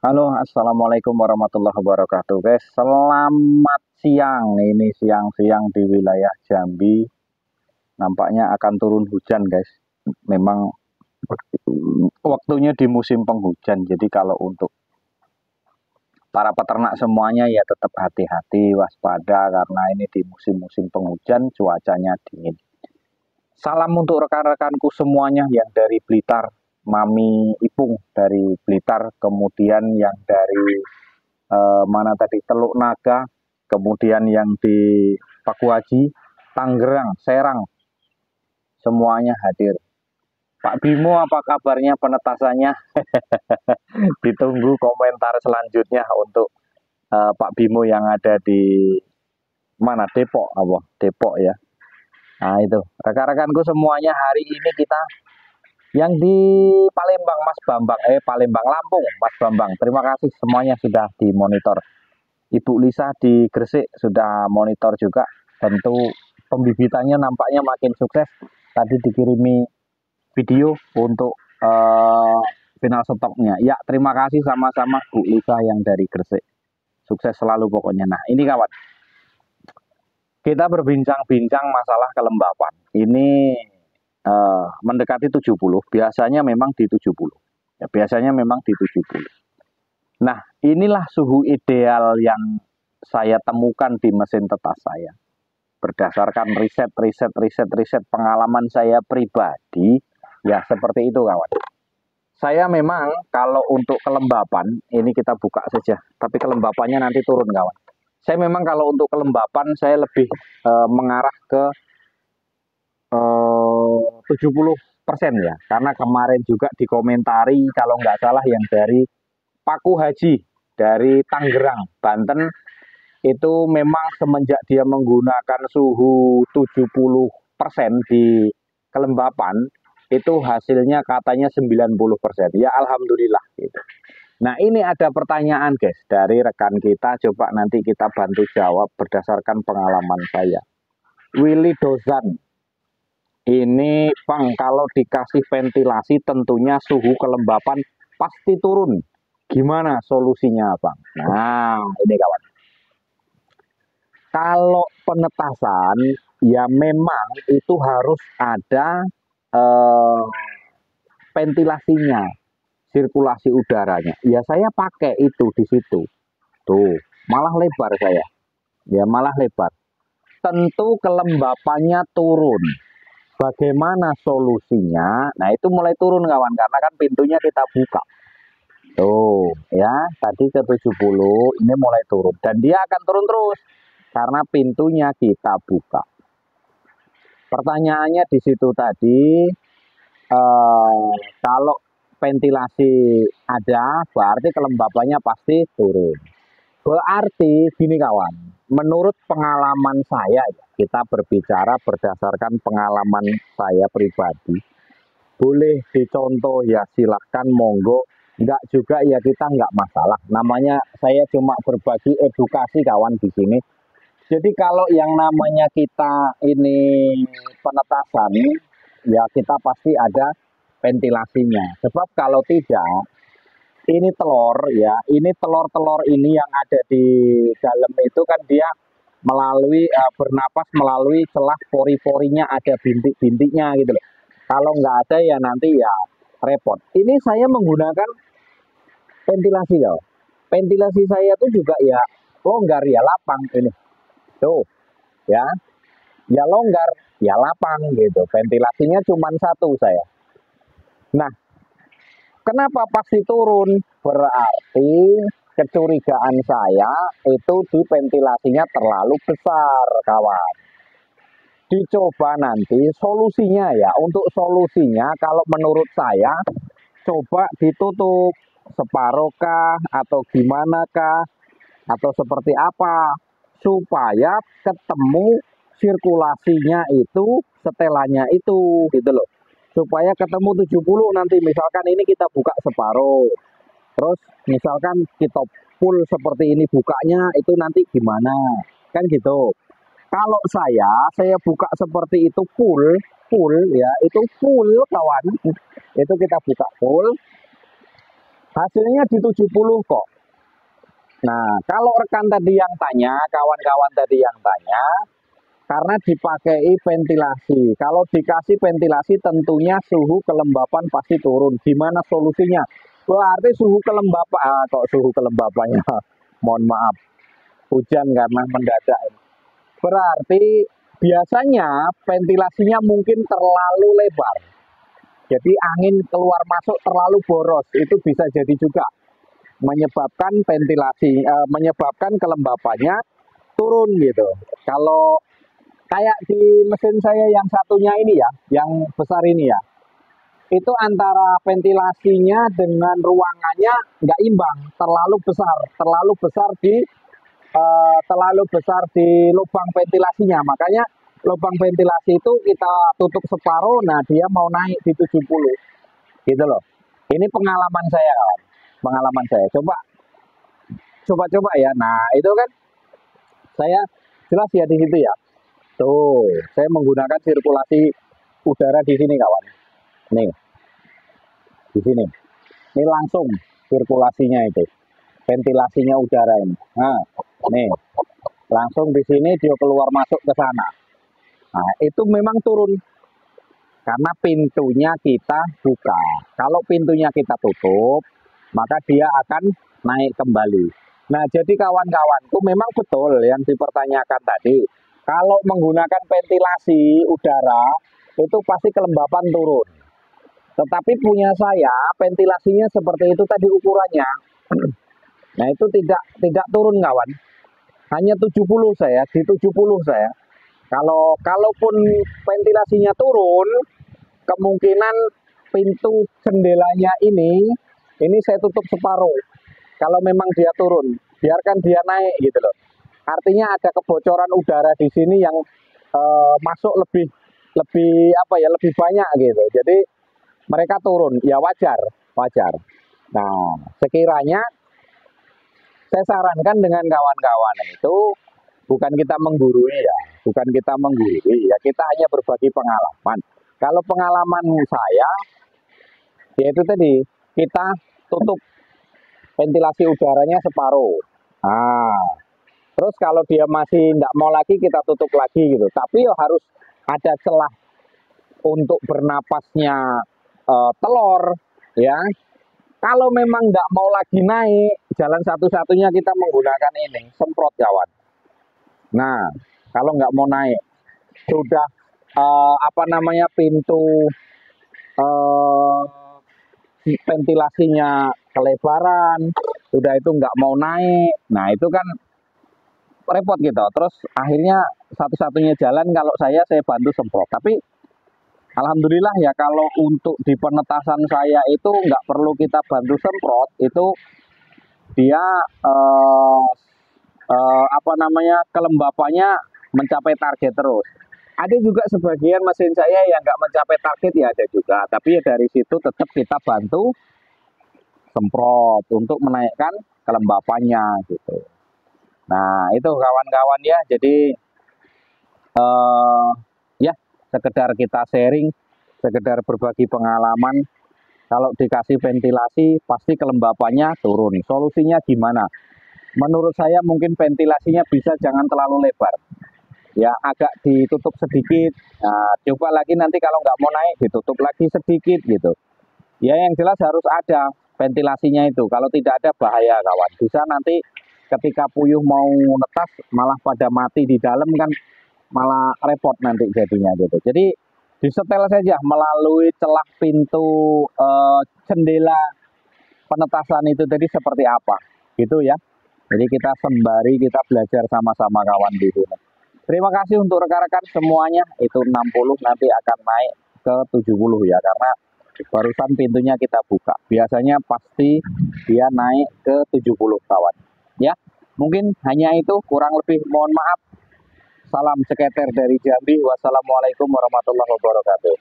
Halo, assalamualaikum warahmatullahi wabarakatuh, guys. Selamat siang. Ini siang-siang di wilayah Jambi. Nampaknya akan turun hujan, guys. Memang waktunya di musim penghujan. Jadi kalau untuk para peternak semuanya ya tetap hati-hati, waspada karena ini di musim-musim penghujan, cuacanya dingin. Salam untuk rekan-rekanku semuanya yang dari Blitar, Mami Ipung dari Blitar, kemudian yang dari mana tadi Teluk Naga, kemudian yang di Pakuaji, Tangerang, Serang, semuanya hadir. Pak Bimo, apa kabarnya penetasannya? Ditunggu komentar selanjutnya untuk Pak Bimo yang ada di mana, Depok, apa? Depok ya. Nah itu, rekan-rekanku semuanya, hari ini kita yang di Palembang, Mas Bambang, Palembang, Lampung, Mas Bambang. Terima kasih semuanya sudah dimonitor. Ibu Lisa di Gresik sudah monitor juga. Tentu pembibitannya nampaknya makin sukses. Tadi dikirimi video untuk final stoknya. Ya, terima kasih sama-sama Bu Lisa yang dari Gresik. Sukses selalu pokoknya. Nah, ini kawan. Kita berbincang-bincang masalah kelembapan. Ini mendekati 70. Biasanya memang di 70. Ya, biasanya memang di 70. Nah, inilah suhu ideal yang saya temukan di mesin tetas saya. Berdasarkan riset pengalaman saya pribadi, ya seperti itu kawan. Saya memang kalau untuk kelembapan, ini kita buka saja, tapi kelembapannya nanti turun kawan. Saya memang kalau untuk kelembapan, saya lebih mengarah ke 70% ya. Karena kemarin juga dikomentari, kalau nggak salah yang dari Paku Haji, dari Tangerang, Banten, itu memang semenjak dia menggunakan suhu 70% di kelembapan, itu hasilnya katanya 90%. Ya alhamdulillah gitu. Nah ini ada pertanyaan guys dari rekan kita, coba nanti kita bantu jawab berdasarkan pengalaman saya. Willy Dozan, ini Bang kalau dikasih ventilasi tentunya suhu kelembapan pasti turun. Gimana solusinya Bang? Nah ini kawan. Kalau penetasan ya memang itu harus ada eh, ventilasinya, sirkulasi udaranya. Ya saya pakai itu di situ. Tuh, malah lebar saya. Ya malah lebar. Tentu kelembapannya turun. Bagaimana solusinya? Nah, itu mulai turun kawan karena kan pintunya kita buka. Tuh, ya, tadi ke 70, ini mulai turun dan dia akan turun terus karena pintunya kita buka. Pertanyaannya di situ tadi, kalau ventilasi ada, berarti kelembapannya pasti turun. Berarti gini kawan, menurut pengalaman saya, kita berbicara berdasarkan pengalaman saya pribadi. Boleh dicontoh ya silahkan monggo, enggak juga ya kita enggak masalah. Namanya saya cuma berbagi edukasi kawan di sini. Jadi kalau yang namanya kita ini penetasan, ya kita pasti ada ventilasinya. Sebab kalau tidak, ini telur ya, ini telur-telur ini yang ada di dalam itu kan dia melalui bernapas melalui celah pori-porinya ada bintik-bintiknya gitu loh. Kalau nggak ada ya nanti ya repot. Ini saya menggunakan ventilasi ya. Ventilasi saya tuh juga ya longgar ya lapang ini. Tuh ya, ya longgar ya lapang gitu. Ventilasinya cuma satu saya. Nah, kenapa pasti turun? Berarti kecurigaan saya itu di ventilasinya terlalu besar, kawan. Dicoba nanti solusinya ya. Untuk solusinya kalau menurut saya coba ditutup separuh kah atau gimana kah atau seperti apa supaya ketemu sirkulasinya itu setelannya itu gitu loh, supaya ketemu 70 nanti misalkan ini kita buka separuh terus misalkan kita full seperti ini bukanya itu nanti gimana kan gitu. Kalau saya buka seperti itu full ya, itu full kawan, itu kita buka full. Hasilnya di 70 kok. Nah, kalau rekan tadi yang tanya, kawan-kawan tadi yang tanya, karena dipakai ventilasi. Kalau dikasih ventilasi tentunya suhu kelembapan pasti turun. Gimana solusinya? Berarti suhu kelembapan, kok suhu kelembapannya, mohon maaf, hujan karena mendadak. Berarti biasanya ventilasinya mungkin terlalu lebar. Jadi angin keluar masuk terlalu boros, itu bisa jadi juga menyebabkan ventilasi, menyebabkan kelembapannya turun gitu. Kalau kayak di mesin saya yang satunya ini ya, yang besar ini ya, itu antara ventilasinya dengan ruangannya nggak imbang, terlalu besar di lubang ventilasinya. Makanya lubang ventilasi itu kita tutup separuh, nah dia mau naik di 70 gitu loh. Ini pengalaman saya kawan, pengalaman saya. Coba ya. Nah itu kan saya jelas ya di situ ya. Tuh, saya menggunakan sirkulasi udara di sini kawan. Nih, di sini. Ini langsung sirkulasinya itu, ventilasinya udara ini. Nah, nih, langsung di sini dia keluar masuk ke sana. Nah, itu memang turun karena pintunya kita buka. Kalau pintunya kita tutup, maka dia akan naik kembali. Nah, jadi kawan-kawanku memang betul yang dipertanyakan tadi. Kalau menggunakan ventilasi udara, itu pasti kelembapan turun. Tetapi punya saya, ventilasinya seperti itu tadi ukurannya. Nah, itu tidak turun kawan. Hanya 70 saya, di 70 saya. Kalaupun ventilasinya turun, kemungkinan pintu jendelanya ini saya tutup separuh. Kalau memang dia turun, biarkan dia naik gitu loh. Artinya ada kebocoran udara di sini yang masuk lebih lebih banyak gitu. Jadi mereka turun, ya wajar. Nah, sekiranya saya sarankan dengan kawan-kawan itu bukan kita menggurui ya, kita hanya berbagi pengalaman. Kalau pengalaman saya, yaitu tadi kita tutup ventilasi udaranya separuh. Nah, terus kalau dia masih tidak mau lagi kita tutup lagi gitu. Tapi ya harus ada celah untuk bernapasnya telur ya. Kalau memang tidak mau lagi naik, jalan satu-satunya kita menggunakan ini, semprot kawan. Nah, kalau nggak mau naik, sudah pintu ventilasinya kelebaran, sudah itu nggak mau naik. Nah, itu kan repot gitu. Terus akhirnya satu-satunya jalan kalau saya bantu semprot. Tapi alhamdulillah ya kalau untuk di penetasan saya itu nggak perlu kita bantu semprot, itu dia kelembapannya mencapai target terus. Ada juga sebagian mesin saya yang nggak mencapai target ya ada juga, tapi ya dari situ tetap kita bantu semprot untuk menaikkan kelembapannya gitu. Nah itu kawan-kawan ya, jadi ya sekedar kita sharing, sekedar berbagi pengalaman. Kalau dikasih ventilasi pasti kelembapannya turun. Solusinya gimana? Menurut saya mungkin ventilasinya bisa jangan terlalu lebar. Ya agak ditutup sedikit. Nah, coba lagi nanti kalau nggak mau naik ditutup lagi sedikit gitu. Ya yang jelas harus ada ventilasinya itu. Kalau tidak ada bahaya kawan. Bisa nanti ketika puyuh mau netas malah pada mati di dalam kan malah repot nanti jadinya gitu. Jadi disetel saja melalui celah pintu jendela penetasan itu tadi seperti apa gitu ya. Jadi kita sembari kita belajar sama-sama kawan di sini. Terima kasih untuk rekan-rekan semuanya. Itu 60 nanti akan naik ke 70 ya, karena barusan pintunya kita buka. Biasanya pasti dia naik ke 70 kawan. Ya, mungkin hanya itu, kurang lebih mohon maaf. Salam seketer dari Jambi. Wassalamualaikum warahmatullahi wabarakatuh.